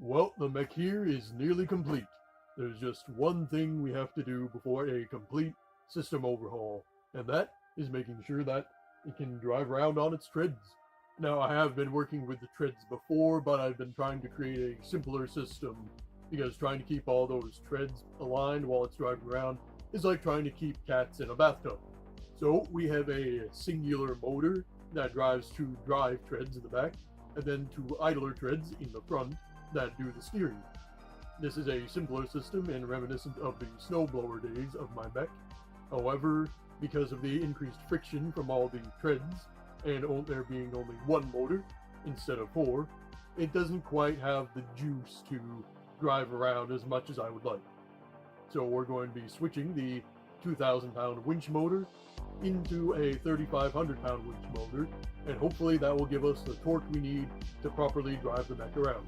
Well, the mech here is nearly complete. There's just one thing we have to do before a complete system overhaul, and that is making sure that it can drive around on its treads. Now, I have been working with the treads before, but I've been trying to create a simpler system because trying to keep all those treads aligned while it's driving around is like trying to keep cats in a bathtub. So, we have a singular motor that drives two drive treads in the back, and then two idler treads in the front that do the steering. This is a simpler system and reminiscent of the snowblower days of my mech. However, because of the increased friction from all the treads, and there being only one motor instead of four, it doesn't quite have the juice to drive around as much as I would like. So we're going to be switching the 2,000-pound winch motor into a 3,500-pound winch motor, and hopefully that will give us the torque we need to properly drive the mech around.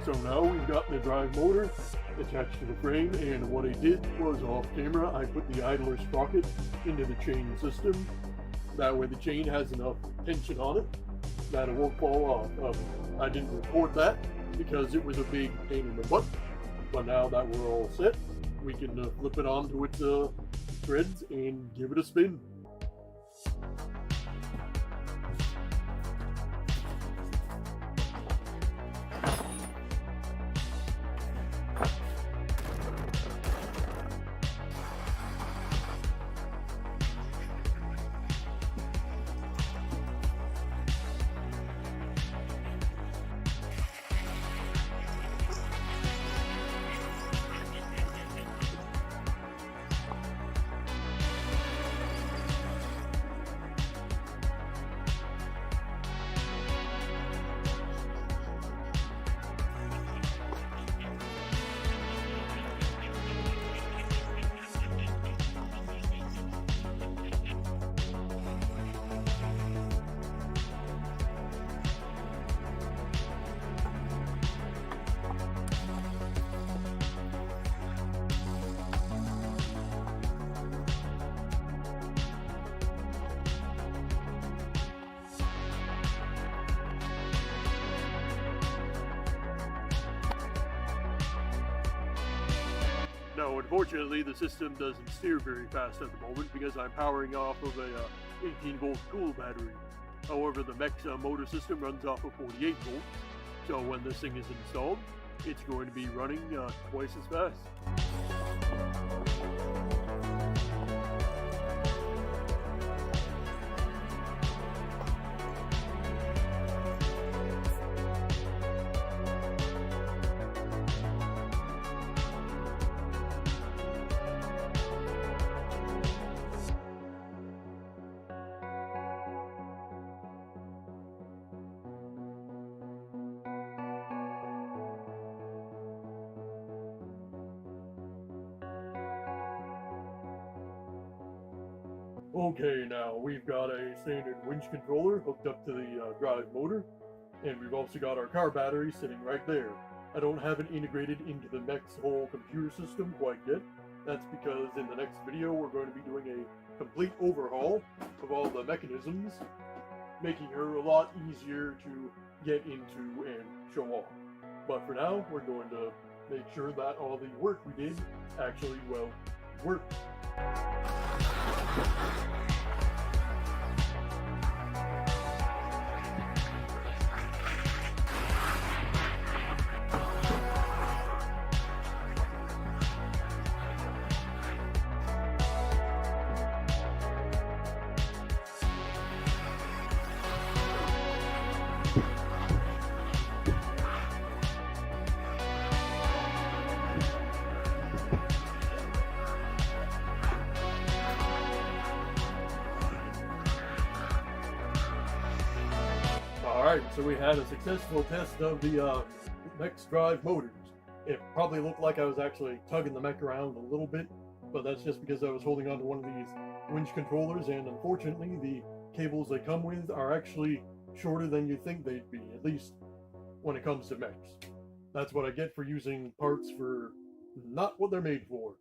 So now we've got the drive motor attached to the frame, and what I did was off camera I put the idler sprocket into the chain system. That way the chain has enough tension on it that it won't fall off. I didn't record that because it was a big pain in the butt, but now that we're all set, we can flip it onto its threads and give it a spin. No, unfortunately the system doesn't steer very fast at the moment because I'm powering off of a 18-volt cool battery. However, the Mech's motor system runs off of 48 volts, so when this thing is installed, it's going to be running twice as fast. Okay, now we've got a standard winch controller hooked up to the drive motor, and we've also got our car battery sitting right there. I don't have it integrated into the Mech's whole computer system quite yet. That's because in the next video we're going to be doing a complete overhaul of all the mechanisms, making her a lot easier to get into and show off. But for now, we're going to make sure that all the work we did actually, well, worked. Alright, so we had a successful test of the Mech's drive motors. It probably looked like I was actually tugging the Mech around a little bit, but that's just because I was holding onto one of these winch controllers, and unfortunately the cables they come with are actually shorter than you think they'd be, at least when it comes to Mechs. That's what I get for using parts for not what they're made for.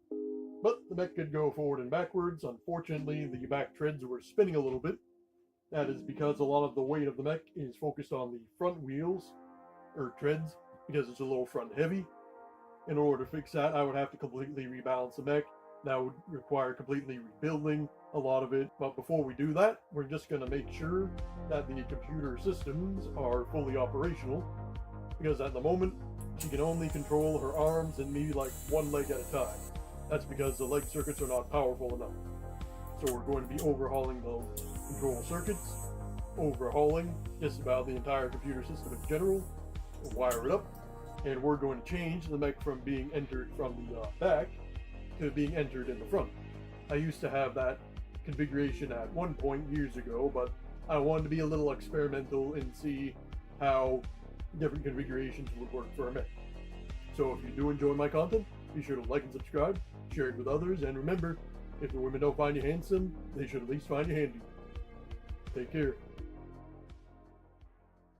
But the Mech could go forward and backwards. Unfortunately, the back treads were spinning a little bit. That is because a lot of the weight of the Mech is focused on the front wheels, or treads, because it's a little front heavy. In order to fix that, I would have to completely rebalance the Mech. That would require completely rebuilding a lot of it. But before we do that, we're just going to make sure that the computer systems are fully operational, because at the moment, she can only control her arms and maybe like one leg at a time. That's because the leg circuits are not powerful enough. So we're going to be overhauling the control circuits, overhauling just about the entire computer system in general, wire it up, and we're going to change the Mech from being entered from the back to being entered in the front. I used to have that configuration at one point years ago, but I wanted to be a little experimental and see how different configurations would work for a Mech. So if you do enjoy my content, be sure to like and subscribe, share it with others, and remember, if the women don't find you handsome, they should at least find you handy. Take care.